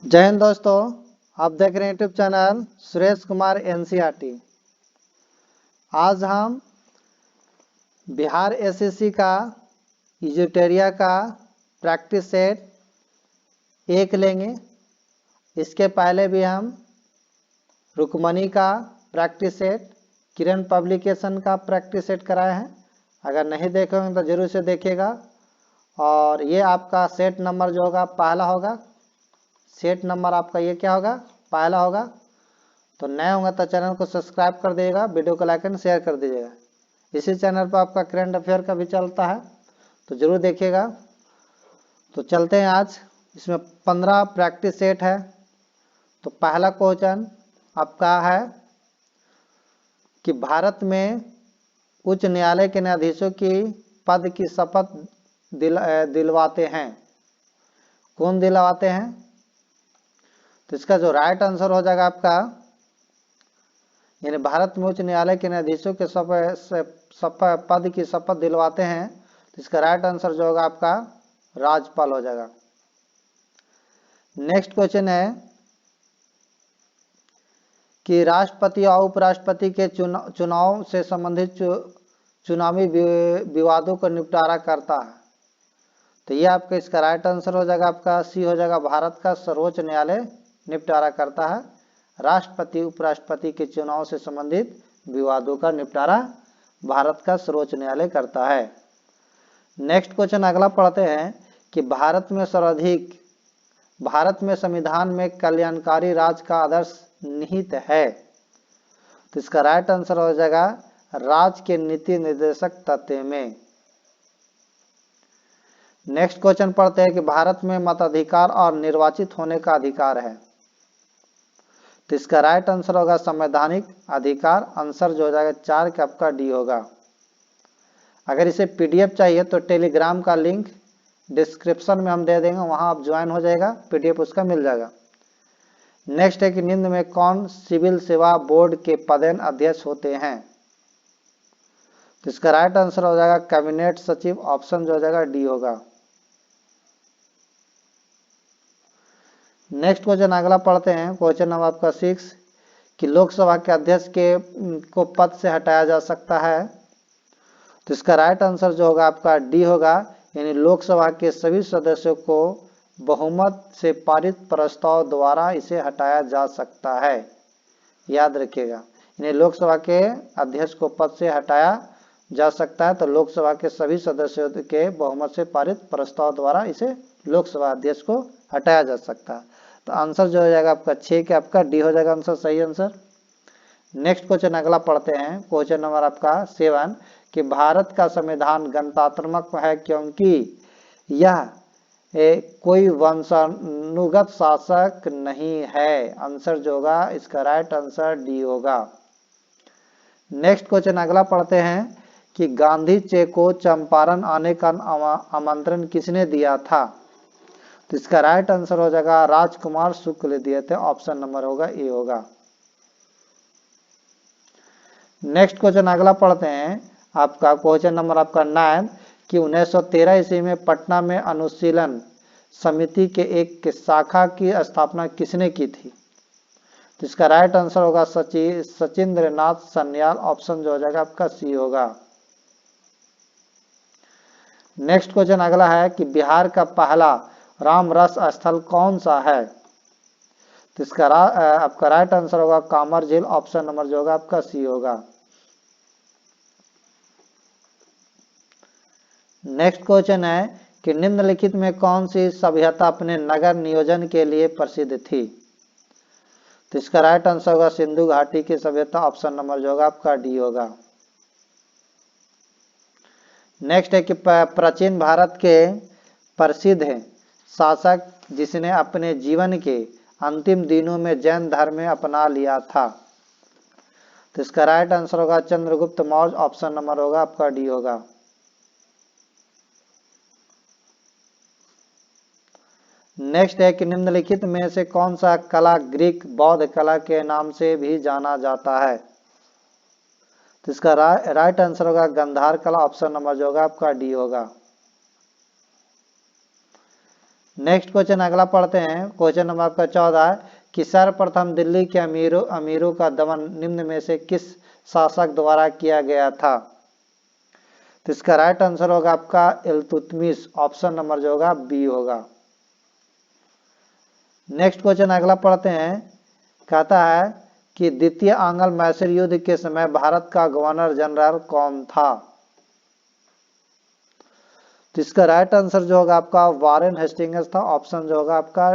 जय हिंद दोस्तों, आप देख रहे हैं YouTube channel Suresh Kumar NCERT. आज हम बिहार एसएससी का इजोटेरिया का प्रैक्टिस सेट 1 लेंगे। इसके पहले भी हम रुक्मणी का प्रैक्टिस सेट, किरण पब्लिकेशन का प्रैक्टिस सेट कराए हैं। अगर नहीं देखे होंगे तो जरूर से देखिएगा। और ये आपका सेट नंबर जो होगा पहला होगा। सेट नंबर आपका ये क्या होगा? पहला होगा। तो नए होंगे तो चैनल को सब्सक्राइब कर दीजिएगा, वीडियो को लाइक एंड शेयर कर दीजिएगा। इसी चैनल पर आपका करंट अफेयर का भी चलता है, तो जरूर देखिएगा। तो चलते हैं आज। इसमें 15 प्रैक्टिस सेट है। तो पहला क्वेश्चन आपका है कि भारत में उच्च न्यायालय के न्यायाधीशों की पद की शपथ दिलवाते हैं। कौन दिलवाते हैं? तो इसका जो राइट आंसर हो जाएगा आपका, यानी भारत में उच्च न्यायालय के न्यायाधीशों के पद की शपथ दिलवाते हैं, तो इसका राइट आंसर जो होगा आपका राज्यपाल हो जाएगा। नेक्स्ट क्वेश्चन है कि राष्ट्रपति और उपराष्ट्रपति के चुनाव से संबंधित चुनावी विवादों का निपटारा करता है। तो ये आपका इसका राइट आंसर हो जाएगा, आपका सी हो जाएगा। भारत का सर्वोच्च न्यायालय निपटारा करता है। राष्ट्रपति उपराष्ट्रपति के चुनाव से संबंधित विवादों का निपटारा भारत का सर्वोच्च न्यायालय करता है। नेक्स्ट क्वेश्चन अगला पढ़ते हैं कि भारत में संविधान में कल्याणकारी राज का आदर्श निहित है। तो इसका राइट आंसर हो जाएगा राज्य के नीति निर्देशक तत्व में। नेक्स्ट क्वेश्चन पढ़ते हैं कि भारत में मताधिकार और निर्वाचित होने का अधिकार है। तो इसका राइट आंसर होगा संवैधानिक अधिकार। आंसर जो हो जाएगा 4 का आपका डी होगा। अगर इसे पीडीएफ चाहिए तो टेलीग्राम का लिंक डिस्क्रिप्शन में हम दे देंगे, वहां आप ज्वाइन हो जाएगा, पीडीएफ उसका मिल जाएगा। नेक्स्ट है कि निम्न में कौन सिविल सेवा बोर्ड के पदेन अध्यक्ष होते हैं? तो इसका राइट आंसर हो जाएगा कैबिनेट सचिव। ऑप्शन जो हो जाएगा डी होगा। नेक्स्ट क्वेश्चन अगला पढ़ते हैं, क्वेश्चन नंबर आपका 6 कि लोकसभा के अध्यक्ष को पद से हटाया जा सकता है। तो इसका राइट आंसर जो होगा आपका डी होगा, यानी लोकसभा के सभी सदस्यों को बहुमत से पारित प्रस्ताव द्वारा इसे हटाया जा सकता है। याद रखिएगा, यानी लोकसभा के अध्यक्ष को पद से हटाया जा सकता है। तो लोकसभा के सभी सदस्यों के बहुमत से पारित प्रस्ताव द्वारा इसे लोकसभा अध्यक्ष को हटाया जा सकता है। तो आंसर जो हो जाएगा आपका 6 के आपका डी हो जाएगा आंसर, सही आंसर। नेक्स्ट क्वेश्चन अगला पढ़ते हैं, क्वेश्चन नंबर आपका 7 कि भारत का संविधान गणतंत्रात्मक है क्योंकि यह कोई वंशानुगत शासक नहीं है। आंसर जो होगा इसका राइट आंसर डी होगा। नेक्स्ट क्वेश्चन अगला पढ़ते हैं कि गांधी जी को चंपारण आने का आमंत्रण किसने दिया था? तो इसका राइट आंसर हो जाएगा राजकुमार शुक्ल दिए थे। ऑप्शन नंबर होगा ए होगा। नेक्स्ट क्वेश्चन अगला पढ़ते हैं, आपका क्वेश्चन नंबर आपका 9 कि 1913 ईस्वी में पटना में अनुशीलन समिति के एक शाखा की स्थापना किसने की थी? तो इसका राइट आंसर होगा सचिंद्र नाथ सन्याल। ऑप्शन जो हो जाएगा आपका सी होगा। नेक्स्ट क्वेश्चन अगला है कि बिहार का पहला रामरस स्थल कौन सा है? तो इसका आपका राइट आंसर होगा कामर झील। ऑप्शन नंबर जो होगा आपका सी होगा। नेक्स्ट क्वेश्चन है कि निम्नलिखित में कौन सी सभ्यता अपने नगर नियोजन के लिए प्रसिद्ध थी? तो इसका राइट आंसर होगा सिंधु घाटी की सभ्यता। ऑप्शन नंबर जो होगा आपका डी होगा। नेक्स्ट है कि प्राचीन भारत के प्रसिद्ध शासक जिसने अपने जीवन के अंतिम दिनों में जैन धर्म में अपना लिया था। तो इसका राइट आंसर होगा चंद्रगुप्त मौर्य। ऑप्शन नंबर होगा आपका डी होगा। नेक्स्ट है कि निम्नलिखित में से कौन सा कला ग्रीक बौद्ध कला के नाम से भी जाना जाता है? तो इसका राइट आंसर होगा गंधार कला। ऑप्शन नंबर जो होगा आपका डी होगा। नेक्स्ट क्वेश्चन अगला पढ़ते हैं। क्वेश्चन नंबर आपका 14 कि सर्वप्रथम दिल्ली के अमीरों का दमन निम्न में से किस शासक द्वारा किया गया था? तो इसका राइट आंसर होगा आपका इल्तुतमिश, ऑप्शन नंबर जो होगा बी होगा। नेक्स्ट क्वेश्चन अगला पढ़ते हैं। कहता है कि द्वितीय आंग्ल मैसूर युद्ध के समय भारत का गवर्नर जनरल कौन था? तो इसका राइट आंसर जो होगा आपका वारेन हेस्टिंग्स था, ऑप्शन जो होगा आपका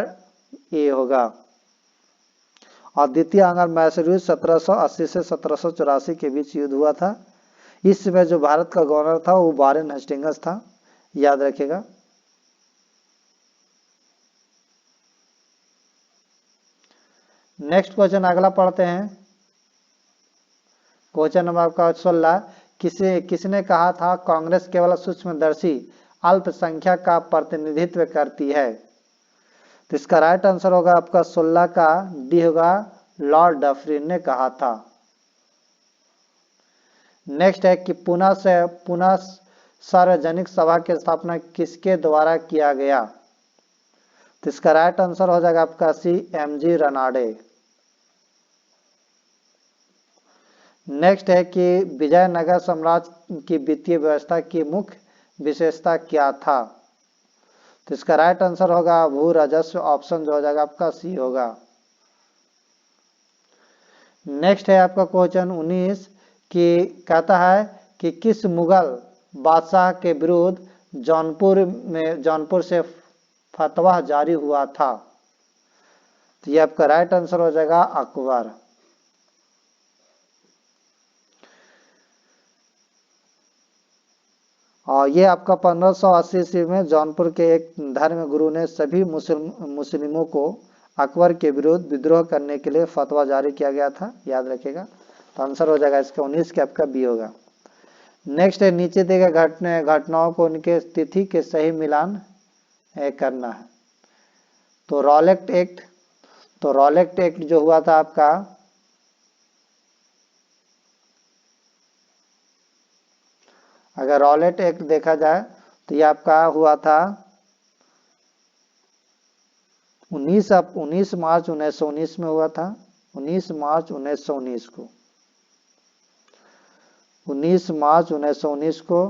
ए होगा। और द्वितीय आंग्ल मैसूर युद्ध 1780 से 1784 के बीच युद्ध हुआ था। इस समय जो भारत का गवर्नर था वो वारेन हेस्टिंग्स था, याद रखिएगा। नेक्स्ट क्वेश्चन अगला पढ़ते हैं। क्वेश्चन नंबर आपका 16 किसने कहा था कांग्रेस केवल सूक्ष्मदर्शी अल्पसंख्यक का प्रतिनिधित्व करती है? तो इसका राइट आंसर होगा आपका 16 का डी होगा, लॉर्ड डफरिन ने कहा था। नेक्स्ट है कि पुनः सार्वजनिक सभा की स्थापना किसके द्वारा किया गया? तो इसका राइट आंसर हो जाएगा आपका सी, एमजी रनाडे। नेक्स्ट है कि विजयनगर साम्राज्य की वित्तीय व्यवस्था की मुख्य विशेषता क्या था? तो इसका राइट आंसर होगा भू राजस्व, ऑप्शन जो हो जाएगा आपका सी होगा। नेक्स्ट है आपका क्वेश्चन 19 कि कहता है कि किस मुगल बादशाह के विरुद्ध जौनपुर से फतवा जारी हुआ था? तो ये आपका राइट आंसर हो जाएगा अकबर। और ये आपका 1580 ईस्वी में जौनपुर के एक धर्म गुरु ने सभी मुस्लिमों को अकबर के विरुद्ध विद्रोह करने के लिए फतवा जारी किया गया था, याद रखिएगा। तो आंसर हो जाएगा इसका 19 के आपका बी होगा। नेक्स्ट है नीचे दिए गए घटनाओं को उनके तिथि के सही मिलान करना है। तो रॉलेट एक्ट जो हुआ था आपका, अगर रॉलेट एक्ट देखा जाए तो ये आपका हुआ था 19 मार्च 1919 में हुआ था। 19 मार्च 1919 को 19 मार्च 1919 को।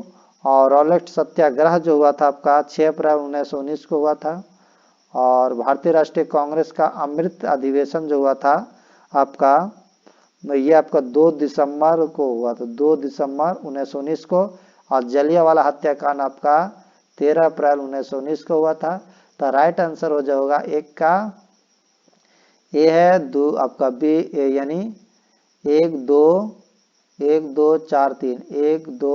और रॉलेट सत्याग्रह जो हुआ था आपका 6 अप्रैल 1919 को हुआ था। और भारतीय राष्ट्रीय कांग्रेस का अमृत अधिवेशन जो हुआ था आपका, ये आपका 2 दिसंबर को हुआ था, 2 दिसंबर 1919 को। और जलियांवाला हत्याकांड आपका 13 अप्रैल 1919 को हुआ था। तो राइट आंसर हो जाएगा एक का ए है, 2 आपका बी, यानी 1 2 1 2 4 3 1 2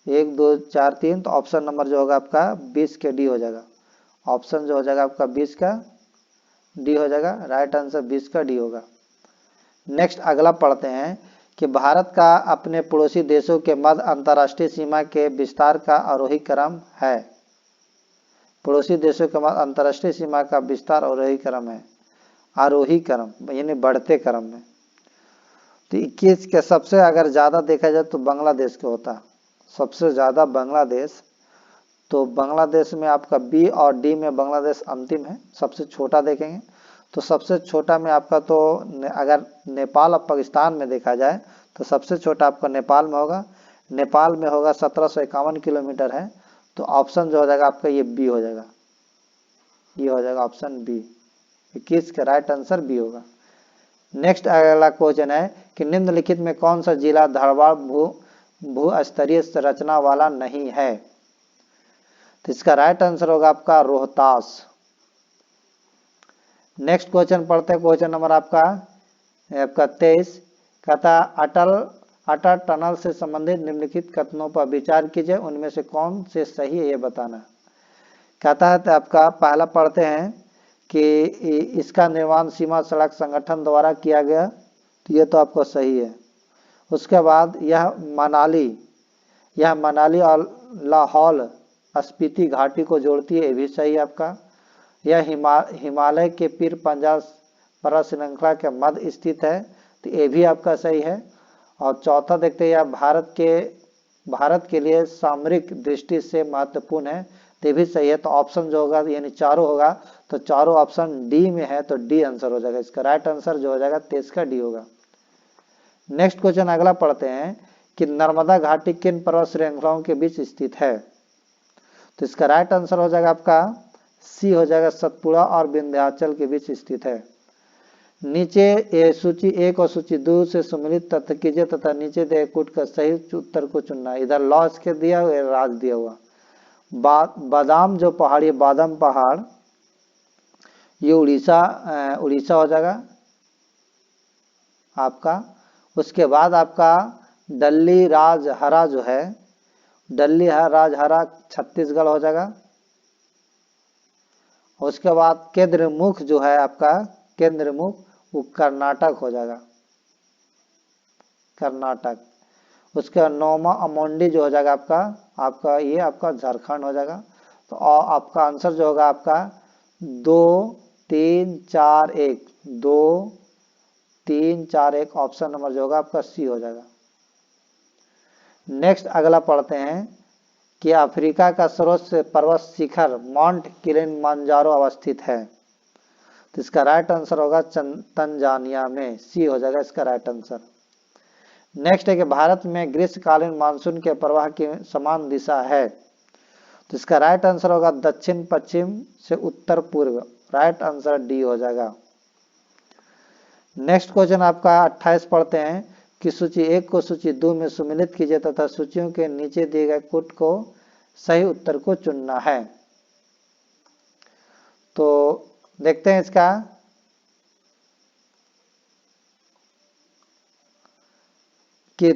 1 2 4 3। तो ऑप्शन नंबर जो होगा आपका 20 के डी हो जाएगा। ऑप्शन जो हो जाएगा आपका 20 का डी हो जाएगा। राइट आंसर 20 का डी होगा। नेक्स्ट अगला पढ़ते हैं कि भारत का अपने पड़ोसी देशों के मध्य अंतर्राष्ट्रीय सीमा के विस्तार का आरोही क्रम है। पड़ोसी देशों के मध्य अंतर्राष्ट्रीय सीमा का विस्तार आरोही क्रम है, आरोही क्रम यानी बढ़ते क्रम में। तो 21 के सबसे अगर ज्यादा देखा जाए तो बांग्लादेश का होता, सबसे ज्यादा बांग्लादेश। तो बांग्लादेश में आपका बी और डी में बांग्लादेश अंतिम है। सबसे छोटा देखेंगे तो सबसे छोटा में आपका तो अगर नेपाल और पाकिस्तान में देखा जाए तो सबसे छोटा आपका नेपाल में होगा। नेपाल में होगा 1751 किलोमीटर है। तो ऑप्शन जो हो जाएगा आपका ये बी हो जाएगा, ये हो जाएगा ऑप्शन बी। 21 का राइट आंसर बी होगा। नेक्स्ट अगला क्वेश्चन है कि निम्नलिखित में कौन सा जिला धारवाड़ भू स्तरीय संरचना वाला नहीं है? तो इसका राइट आंसर होगा आपका रोहतास। नेक्स्ट क्वेश्चन पढ़ते हैं। क्वेश्चन नंबर आपका 23 कहता अटल टनल से संबंधित निम्नलिखित कथनों पर विचार कीजिए, उनमें से कौन से सही है ये बताना। कहता है तो आपका पहला पढ़ते हैं कि इसका निर्माण सीमा सड़क संगठन द्वारा किया गया, तो ये तो आपको सही है। उसके बाद यह मनाली और लाहौल स्पीति घाटी को जोड़ती है, ये भी सही है आपका। यह हिमालय के पीर पंजाल पर्वत श्रृंखला के मध्य स्थित है, तो ये भी आपका सही है। और चौथा देखते हैं यह भारत के लिए सामरिक दृष्टि से महत्वपूर्ण है, तो भी सही है। तो ऑप्शन जो होगा यानी चारों होगा, तो चारों ऑप्शन डी में है, तो डी आंसर हो जाएगा। इसका राइट आंसर जो हो जाएगा 23 का डी होगा। नेक्स्ट क्वेश्चन अगला पढ़ते हैं कि नर्मदा घाटी किन पर्वत श्रृंखलाओं के बीच स्थित है। तो इसका राइट आंसर हो जाएगा आपका सी हो जाएगा, सतपुड़ा और विंध्याचल के बीच स्थित है। नीचे सूची 1 और सूची 2 से सम्मिलित तथ्य कीजिए तथा नीचे दिए कूट का सही उत्तर को चुनना। इधर लॉस के दिया हुआ, राज दिया हुआ। बादाम जो पहाड़ी, बादाम पहाड़, ये उड़ीसा हो जाएगा आपका। उसके बाद आपका डल्ली राजहरा जो है, डल्ली राजहरा छत्तीसगढ़ हो जाएगा। उसके बाद केंद्रमुख जो है आपका, केंद्रमुख वो कर्नाटक हो जाएगा, कर्नाटक। उसके बाद नौमा अमोंडी जो हो जाएगा आपका ये आपका झारखंड हो जाएगा। तो आपका आंसर जो होगा आपका 2 3 4 1, 2 3 4 1 ऑप्शन नंबर जो होगा आपका सी हो जाएगा। नेक्स्ट अगला पढ़ते हैं कि अफ्रीका का सर्वोच्च पर्वत शिखर माउंट किलिमंजारो अवस्थित है। तो इसका राइट आंसर होगा तंजानिया में, सी हो जाएगा इसका राइट आंसर। नेक्स्ट है कि भारत में ग्रीष्मकालीन मानसून के प्रवाह की समान दिशा है। तो इसका राइट आंसर होगा दक्षिण पश्चिम से उत्तर पूर्व, राइट आंसर डी हो जाएगा। नेक्स्ट क्वेश्चन आपका 28 पढ़ते हैं कि सूची 1 को सूची 2 में सम्मिलित कीजिए तथा सूचियों के नीचे दिए गए कूट को सही उत्तर को चुनना है। तो देखते हैं इसका। कि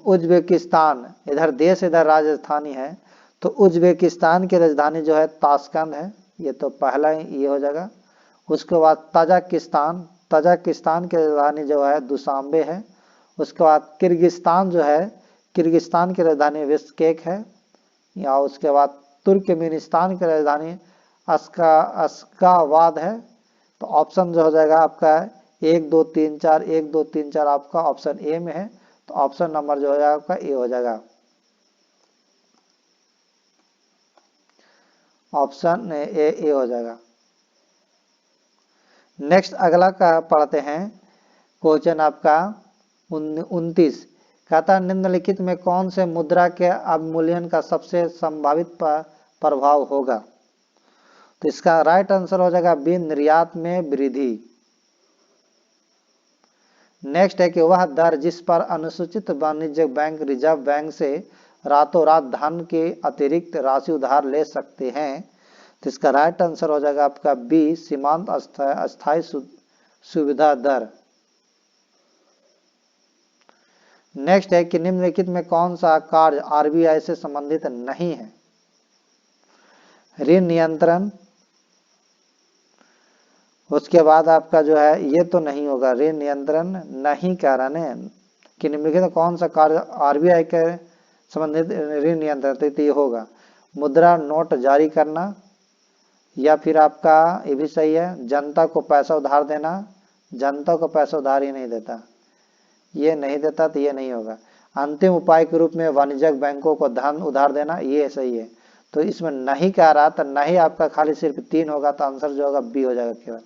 उज्बेकिस्तान, इधर देश इधर राजधानी है, तो उज्बेकिस्तान की राजधानी जो है ताशकंद है, ये तो पहला ही ये हो जाएगा। उसके बाद ताजिकिस्तान, ताजिकिस्तान की राजधानी जो है दुशांबे है। उसके बाद किर्गिस्तान जो है, किर्गिस्तान की राजधानी बिश्केक है। या उसके बाद तुर्कमेनिस्तान की राजधानी अश्गाबाद है। तो ऑप्शन जो हो जाएगा आपका 1 2 3 4, 1 2 3 4 आपका ऑप्शन ए में है। तो ऑप्शन नंबर जो हो जाएगा आपका ए हो जाएगा, ऑप्शन ए हो जाएगा। नेक्स्ट अगला का पढ़ते हैं क्वेश्चन आपका 29, कहता निम्नलिखित में कौन से मुद्रा के अवमूल्यन का सबसे संभावित प्रभाव होगा। तो इसका राइट आंसर हो जाएगा बी, निर्यात में वृद्धि। नेक्स्ट है कि वह दर जिस पर अनुसूचित वाणिज्य बैंक रिजर्व बैंक से रातों रात धन के अतिरिक्त राशि उधार ले सकते हैं। तो इसका राइट आंसर हो जाएगा आपका बी, सीमांत अस्थायी सुविधा दर। नेक्स्ट है कि निम्नलिखित में कौन सा कार्य आरबीआई से संबंधित नहीं है। ऋण नियंत्रण, उसके बाद आपका जो है ये तो नहीं होगा, ऋण नियंत्रण नहीं कह रहा है कि निम्नलिखित कौन सा कार्य आरबीआई के संबंधित ऋण नियंत्रण, तो ये होगा मुद्रा नोट जारी करना, या फिर आपका ये भी सही है जनता को पैसा उधार देना। जनता को पैसा उधार ही नहीं देता, ये नहीं देता, तो ये नहीं होगा। अंतिम उपाय के रूप में वाणिज्यिक बैंकों को धन उधार देना, ये सही है। तो इसमें नहीं कह रहा, तो नहीं आपका खाली सिर्फ 3 होगा, तो आंसर जो होगा बी हो जाएगा केवल।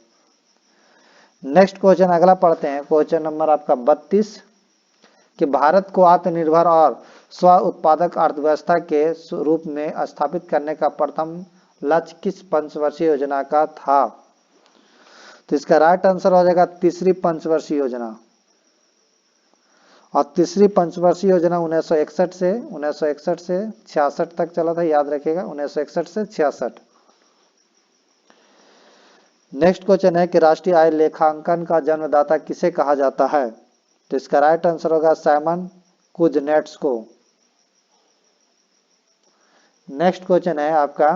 नेक्स्ट क्वेश्चन अगला पढ़ते हैं, क्वेश्चन नंबर आपका 32 कि भारत को आत्मनिर्भर और स्व उत्पादक अर्थव्यवस्था के रूप में स्थापित करने का प्रथम लक्ष्य किस पंचवर्षीय योजना का था। तो इसका राइट आंसर हो जाएगा तीसरी पंचवर्षीय योजना। और तीसरी पंचवर्षीय योजना 1961 से 66 तक चला था, याद रखिएगा 1961 से 66। नेक्स्ट क्वेश्चन है कि राष्ट्रीय आय लेखांकन का जन्मदाता किसे कहा जाता है। तो इसका राइट आंसर होगा साइमन कुजनेट्स्को। नेक्स्ट क्वेश्चन है आपका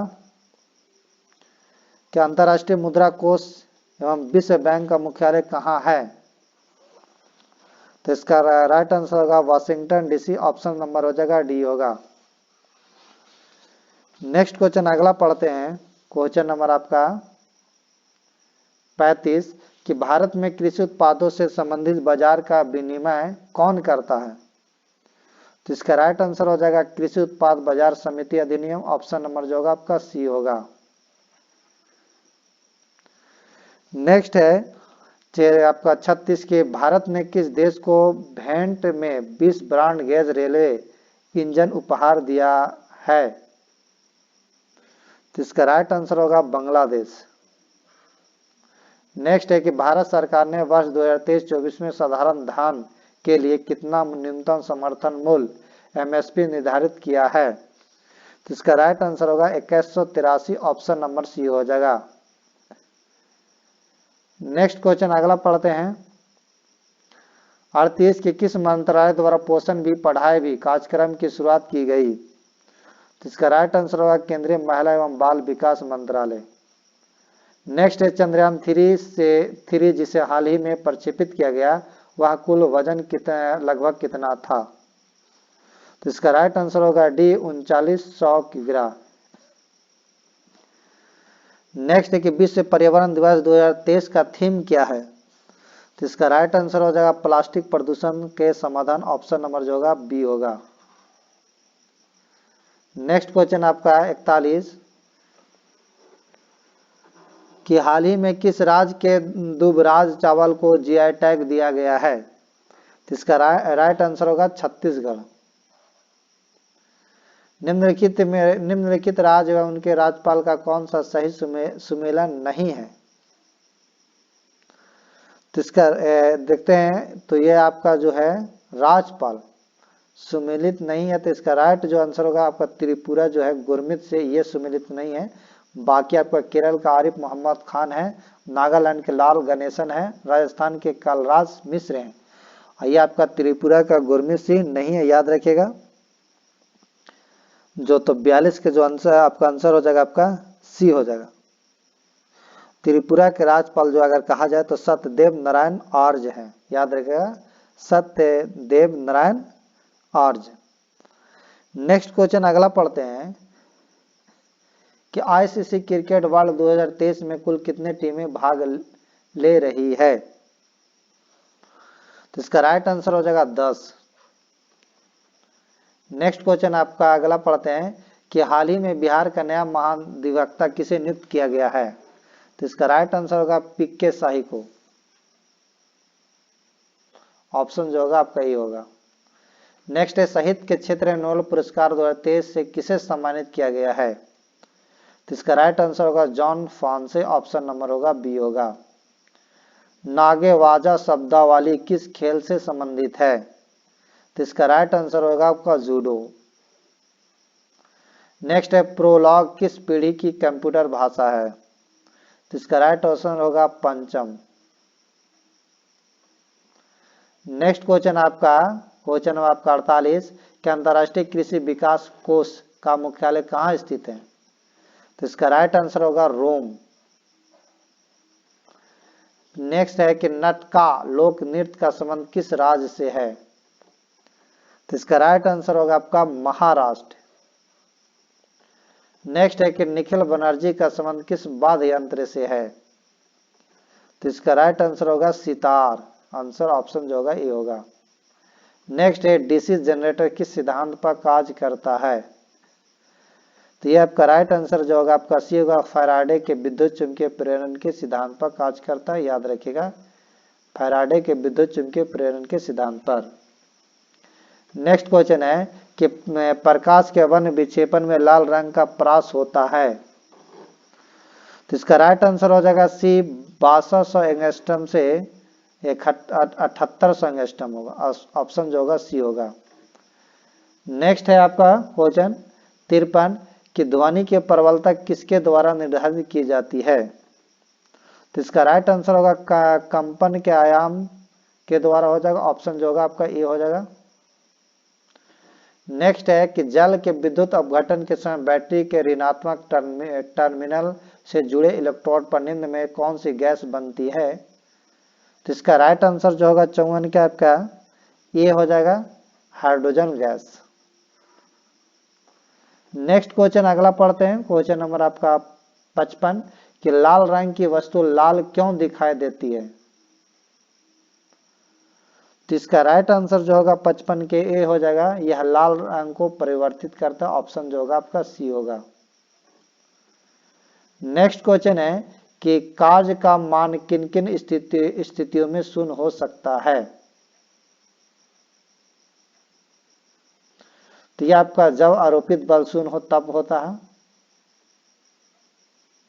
कि अंतर्राष्ट्रीय मुद्रा कोष एवं विश्व बैंक का मुख्यालय कहाँ है। तो इसका राइट आंसर होगा वाशिंगटन डीसी, ऑप्शन नंबर हो जाएगा डी होगा। नेक्स्ट क्वेश्चन अगला पढ़ते हैं, क्वेश्चन नंबर आपका 35 कि भारत में कृषि उत्पादों से संबंधित बाजार का विनिमय कौन करता है। तो इसका राइट आंसर हो जाएगा कृषि उत्पाद बाजार समिति अधिनियम, ऑप्शन नंबर जो होगा आपका सी होगा। नेक्स्ट है आपका 36 के भारत ने किस देश को भेंट में 20 ब्रॉड गेज रेलवे इंजन उपहार दिया है? तो इसका राइट आंसर होगा बांग्लादेश। नेक्स्ट है कि भारत सरकार ने वर्ष 2023-24 में साधारण धान के लिए कितना न्यूनतम समर्थन मूल्य एमएसपी निर्धारित किया है? तो इसका राइट आंसर होगा 2183, ऑप्शन नंबर सी हो जाएगा। नेक्स्ट क्वेश्चन अगला पढ़ते हैं। 38 के किस मंत्रालय द्वारा पोषण भी पढ़ाई भी कार्यक्रम की शुरुआत की गई? तो इसका राइट आंसर होगा केंद्रीय महिला एवं बाल विकास मंत्रालय। नेक्स्ट है चंद्रयान 3 जिसे हाल ही में प्रक्षेपित किया गया वह कुल वजन लगभग कितना था? तो इसका राइट आंसर होगा डी 3900 किग्रा। नेक्स्ट है कि विश्व पर्यावरण दिवस 2023 का थीम क्या है? तो इसका राइट आंसर हो जाएगा प्लास्टिक प्रदूषण के समाधान, ऑप्शन नंबर जो होगा बी होगा। नेक्स्ट क्वेश्चन आपका 41 कि हाल ही में किस राज्य के दुबराज चावल को जीआई टैग दिया गया है? तो इसका राइट आंसर होगा छत्तीसगढ़। निम्नलिखित राज्य एवं उनके राज्यपाल का कौन सा सही सुमेलन नहीं है? तो इसका देखते हैं, तो ये आपका जो है राज्यपाल सुमेलित नहीं है, तो इसका राइट जो आंसर होगा आपका त्रिपुरा जो है गुरमीत से ये सुमेलित नहीं है। बाकी आपका केरल का आरिफ मोहम्मद खान है, नागालैंड के लाल गणेशन है, राजस्थान के कलराज मिश्र हैं। ये आपका त्रिपुरा का गुरमीत सिंह नहीं है, याद रखिएगा। जो तो 42 के जो आंसर आपका आंसर हो जाएगा आपका सी हो जाएगा। त्रिपुरा के राज्यपाल जो अगर कहा जाए तो सत्यदेव नारायण आर्य है, याद रखिएगा सत्यदेव नारायण आर्य। नेक्स्ट क्वेश्चन अगला पढ़ते हैं कि आईसीसी क्रिकेट वर्ल्ड 2023 में कुल कितने टीमें भाग ले रही है? तो इसका राइट आंसर हो जाएगा 10। नेक्स्ट क्वेश्चन आपका अगला पढ़ते हैं कि हाल ही में बिहार का नया महाधिवक्ता किसे नियुक्त किया गया है? तो इसका राइट आंसर होगा पीके शाही को, ऑप्शन जो होगा आपका ये होगा। नेक्स्ट है साहित्य के क्षेत्र में नोबेल पुरस्कार 2023 से किसे सम्मानित किया गया है? तो इसका राइट आंसर होगा जॉन फॉन्से, ऑप्शन नंबर होगा बी होगा। नागेवाजा शब्दावली किस खेल से संबंधित है? तो इसका राइट आंसर होगा आपका जूडो। नेक्स्ट है प्रोलॉग किस पीढ़ी की कंप्यूटर भाषा है? तो इसका राइट आंसर होगा पंचम। नेक्स्ट क्वेश्चन आपका 48 कि अंतरराष्ट्रीय कृषि विकास कोष का मुख्यालय कहाँ स्थित है? तो इसका राइट आंसर होगा रोम। नेक्स्ट है कि नटका लोक नृत्य का संबंध किस राज्य से है? तो इसका राइट आंसर होगा आपका महाराष्ट्र। नेक्स्ट है कि निखिल बनर्जी का संबंध किस वाद्य यंत्र से है? तो इसका राइट आंसर होगा सितार, आंसर ऑप्शन जो होगा ये होगा। नेक्स्ट है डीसी जनरेटर किस सिद्धांत पर कार्य करता है? तो ये आपका राइट आंसर जो होगा आपका सी होगा, फैराडे के विद्युत चुंबकीय प्रेरण के सिद्धांत पर कार्य करता है, याद रखिएगा फैराडे के विद्युत चुंबकीय प्रेरण के सिद्धांत पर। नेक्स्ट क्वेश्चन है कि प्रकाश के वन विक्षेपण में लाल रंग का परास होता है? तो इसका राइट आंसर हो जाएगा सी 6200 एंगस्ट्रम से 7800 एंगस्ट्रम होगा, ऑप्शन जो होगा सी होगा। नेक्स्ट है आपका क्वेश्चन 53 कि ध्वनि की प्रबलता किसके द्वारा निर्धारित की जाती है? तो इसका राइट आंसर होगा कंपन के आयाम के द्वारा हो जाएगा, ऑप्शन जो होगा आपका ए हो जाएगा। नेक्स्ट है कि जल के विद्युत अपघटन के समय बैटरी के ऋणात्मक टर्मिनल से जुड़े इलेक्ट्रोड पर निम्न में कौन सी गैस बनती है? तो इसका राइट आंसर जो होगा 54 का आपका ये हो जाएगा हाइड्रोजन गैस। नेक्स्ट क्वेश्चन अगला पढ़ते हैं, क्वेश्चन नंबर आपका 55 कि लाल रंग की वस्तु लाल क्यों दिखाई देती है? तो इसका राइट आंसर जो होगा 55 के ए हो जाएगा। यह लाल रंग को परिवर्तित करता है, ऑप्शन जो होगा आपका सी होगा। नेक्स्ट क्वेश्चन है कि कार्य का मान किन किन स्थितियों में शून्य हो सकता है। तो यह आपका जब आरोपित बल शून्य हो तब होता है,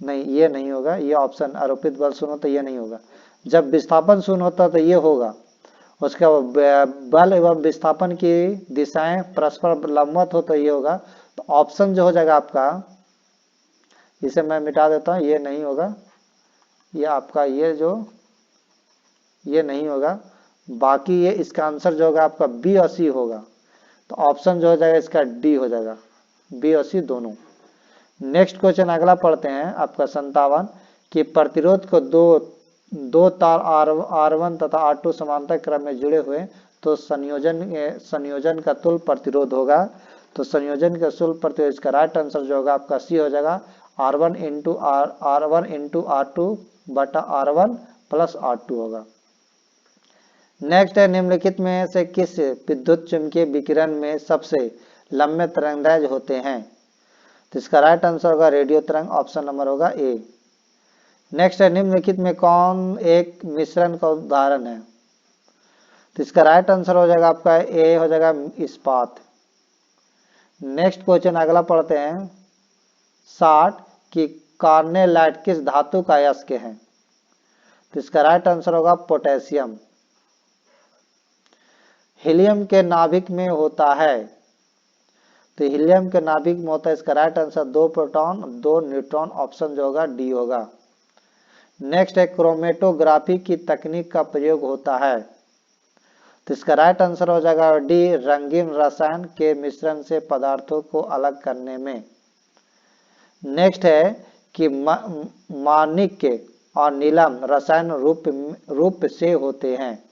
नहीं ये नहीं होगा, ये ऑप्शन आरोपित बल शून्य हो तो ये नहीं होगा। जब विस्थापन शून्य होता तो ये होगा। उसके बल एवं विस्थापन की दिशाएं परस्पर लंबवत हो तो ये होगा। तो ऑप्शन जो हो जाएगा आपका, इसे मैं मिटा देता हूं, ये नहीं होगा, ये आपका ये नहीं होगा। बाकी ये इसका आंसर जो होगा आपका बी और सी होगा। तो ऑप्शन जो हो जाएगा इसका डी हो जाएगा, बी और सी दोनों। नेक्स्ट क्वेश्चन अगला पढ़ते हैं आपका 57 कि प्रतिरोध को दो तार R1 तथा R2 समांतर क्रम में जुड़े हुए तो संयोजन का तुल्य प्रतिरोध होगा। तो संयोजन का तुल्य प्रतिरोध, इसका राइट आंसर जो होगा आपका सी हो जाएगा, R1 इंटू R2 बटा R1 प्लस R2 होगा। नेक्स्ट है निम्नलिखित में से किस विद्युत चुंबकीय विकिरण में सबसे लंबे तरंगदैर्घ्य होते हैं। तो इसका राइट आंसर होगा रेडियो तरंग, ऑप्शन नंबर होगा ए। नेक्स्ट है निम्नलिखित में कौन एक मिश्रण का उदाहरण है। तो इसका राइट आंसर हो जाएगा आपका ए हो जाएगा इस्पात। नेक्स्ट क्वेश्चन अगला पढ़ते हैं 60 कि कार्नेलाइट किस धातु का अयस्क है। तो इसका राइट आंसर होगा पोटेशियम। हीलियम के नाभिक में होता है। तो हीलियम के नाभिक में होता है, इसका right answer 2 proton 2 neutron, option जो होगा डी होगा। नेक्स्ट है क्रोमेटोग्राफी की तकनीक का प्रयोग होता है। तो इसका राइट आंसर हो जाएगा डी, रंगीन रसायन के मिश्रण से पदार्थों को अलग करने में। नेक्स्ट है कि माणिक्य और नीलम रसायन रूप से होते हैं।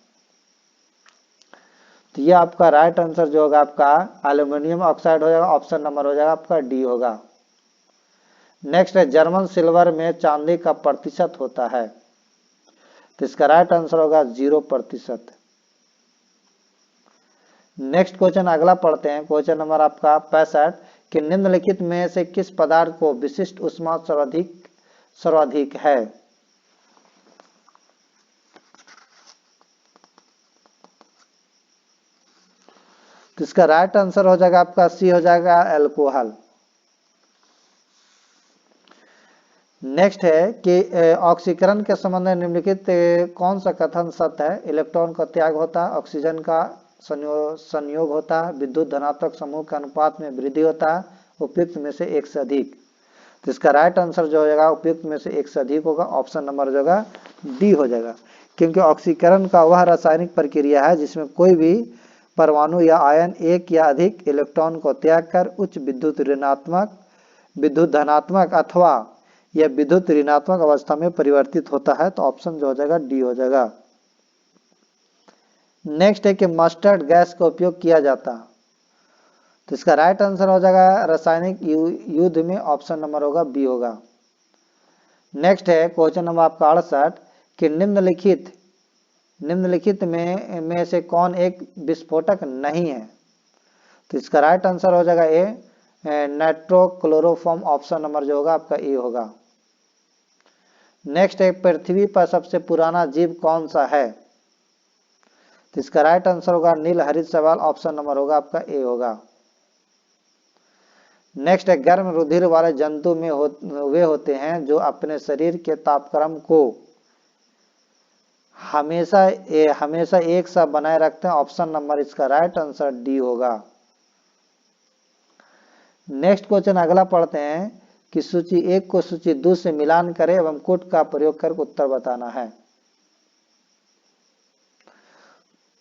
तो ये आपका राइट आंसर जो होगा आपका एल्यूमिनियम ऑक्साइड हो जाएगा, ऑप्शन नंबर हो जाएगा आपका डी होगा। नेक्स्ट है जर्मन सिल्वर में चांदी का प्रतिशत होता है। तो इसका राइट आंसर होगा 0%। नेक्स्ट क्वेश्चन अगला पढ़ते हैं, क्वेश्चन नंबर आपका 65 कि निम्नलिखित में से किस पदार्थ को विशिष्ट ऊष्मा सर्वाधिक है। तो इसका राइट आंसर हो जाएगा आपका सी हो जाएगा अल्कोहल। नेक्स्ट है कि ऑक्सीकरण के संबंध में निम्नलिखित कौन सा कथन सत्य है। इलेक्ट्रॉन का त्याग होता है, ऑक्सीजन का संयोग होता है, विद्युत धनात्मक समूह के अनुपात में वृद्धि होता है, उपयुक्त में से एक से अधिक। तो इसका राइट आंसर जो हो जाएगा उपयुक्त में से एक से अधिक होगा, ऑप्शन नंबर जो होगा डी हो जाएगा। क्योंकि ऑक्सीकरण का वह रासायनिक प्रक्रिया है जिसमें कोई भी परमाणु या आयन एक या अधिक इलेक्ट्रॉन को त्याग कर उच्च विद्युत धनात्मक अथवा यह विद्युत ऋणात्मक अवस्था में परिवर्तित होता है। तो ऑप्शन जो हो जाएगा डी हो जाएगा। नेक्स्ट है कि मस्टर्ड गैस का उपयोग किया जाता है। तो इसका राइट आंसर हो जाएगा रासायनिक युद्ध में, ऑप्शन नंबर होगा बी होगा। नेक्स्ट है क्वेश्चन नंबर आपका 68 कि निम्नलिखित में से कौन एक विस्फोटक नहीं है। तो इसका राइट आंसर हो जाएगा ए, नाइट्रोक्लोरोफॉर्म, ऑप्शन नंबर जो होगा आपका ए होगा। नेक्स्ट है पृथ्वी पर सबसे पुराना जीव कौन सा है। तो इसका राइट आंसर होगा नील हरित शैवाल, ऑप्शन नंबर होगा आपका ए होगा। नेक्स्ट है गर्म रुधिर वाले जंतु में वे होते हैं जो अपने शरीर के तापक्रम को हमेशा एक सा बनाए रखते हैं, ऑप्शन नंबर इसका राइट आंसर डी होगा। नेक्स्ट क्वेश्चन अगला पढ़ते हैं कि सूची 1 को सूची 2 से मिलान करें एवं कोट का प्रयोग कर उत्तर बताना है।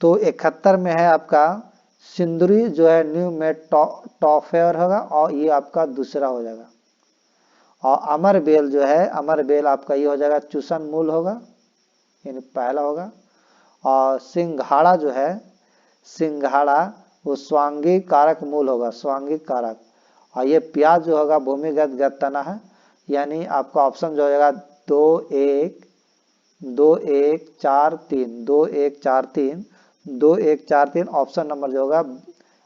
तो 71 में है आपका सिंदूरी जो है न्यू मेटॉफेयर होगा और ये आपका दूसरा हो जाएगा। और अमरबेल जो है, अमरबेल आपका ये हो जाएगा चूसन मूल होगा, यानी पहला होगा। और सिंघाड़ा जो है, सिंघाड़ा वो स्वांगी कारक मूल होगा, स्वांगी कारक। और ये प्याज जो होगा भूमिगत गतना है, यानी आपका ऑप्शन जो हो जाएगा 2 1 4 3 2 1 4 3 2 1 4 3 ऑप्शन नंबर जो होगा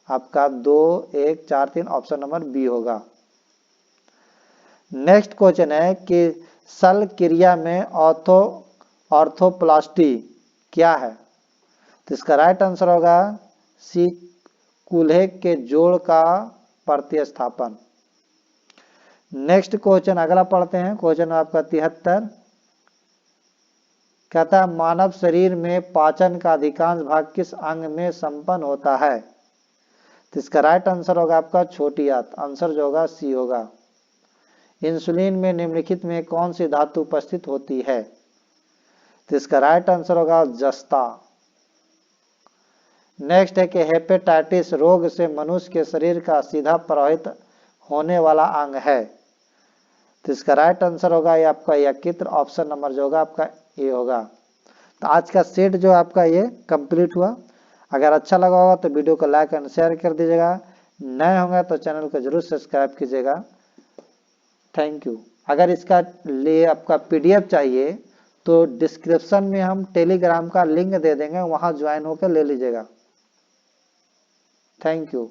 आपका 2 1 4 3 ऑप्शन नंबर बी होगा। नेक्स्ट क्वेश्चन है कि सल क्रिया में ऑर्थोप्लास्टी क्या है? तो इसका राइट आंसर होगा सी, कूल्हे के जोड़ का प्रतिस्थापन। नेक्स्ट क्वेश्चन अगला पढ़ते हैं, क्वेश्चन आपका 73 कहता है मानव शरीर में पाचन का अधिकांश भाग किस अंग में संपन्न होता है? तो इसका राइट आंसर होगा आपका छोटी आंत, आंसर जो होगा सी होगा। इंसुलिन में निम्नलिखित में कौन सी धातु उपस्थित होती है? तो इसका राइट आंसर होगा जस्ता। नेक्स्ट है कि हेपेटाइटिस रोग से मनुष्य के शरीर का सीधा प्रभावित होने वाला अंग है। तो इसका राइट आंसर होगा ये आपका यकृत, ऑप्शन नंबर जो होगा आपका ए होगा। तो आज का सेट जो आपका ये कंप्लीट हुआ। अगर अच्छा लगा होगा तो वीडियो को लाइक एंड शेयर कर दीजिएगा। नए होंगे तो चैनल को जरूर सब्सक्राइब कीजिएगा। Thank you. अगर इसका लिए आपका पीडीएफ चाहिए तो डिस्क्रिप्शन में हम टेलीग्राम का लिंक दे देंगे, वहां ज्वाइन होकर ले लीजिएगा। Thank you.